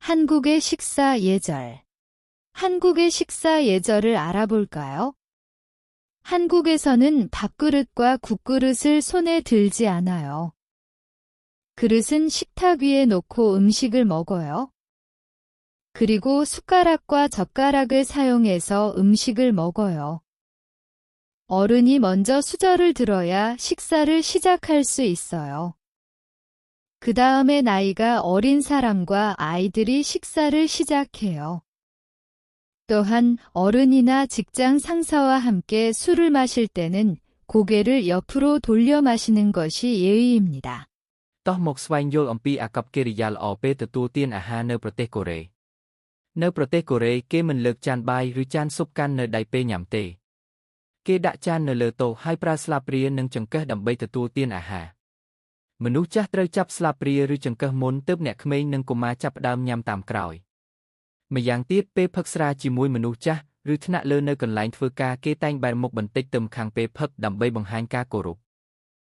한국의 식사 예절. 한국의 식사 예절을 알아볼까요? 한국에서는 밥그릇과 국그릇을 손에 들지 않아요. 그릇은 식탁 위에 놓고 음식을 먹어요. 그리고 숟가락과 젓가락을 사용해서 음식을 먹어요. 어른이 먼저 수저를 들어야 식사를 시작할 수 있어요. 그 다음에 나이가 어린 사람과 아이들이 식사를 시작해요. 또한 어른이나 직장 상사와 함께 술을 마실 때는 고개를 옆으로 돌려 마시는 것이 예의입니다. តោះមកស្វែងយល់អំពីអាកប្បកិរិយាល្អពេលទទួលទានអាហារនៅប្រទេសកូរ៉េនៅប្រទេសកូរ៉េគេមិនលើកចានបាយឬចានស៊ុបកាន់នៅដៃពេលញ៉ាំទេគេដាក់ចាននៅលើតុហើយប្រើស្លាបព្រានិងចង្កឹះដើម្បីទទួលទានអាហារមនុស្សចាស់ត្រូវចាប់ស្លាបព្រាឬចង្កឹះមុនទើបអ្នកក្មេងនិងកុមារចាប់ផ្ដើមញ៉ាំតាមក្រោយម្យ៉ាងទៀតពេលផឹកស្រាជាមួយមនុស្សចាស់ឬថ្នាក់លើនៅកន្លែងធ្វើការគេតែងបែរមុខបន្តិចទៅម្ខាងពេលផឹកដើម្បីបង្ហាញការគោរព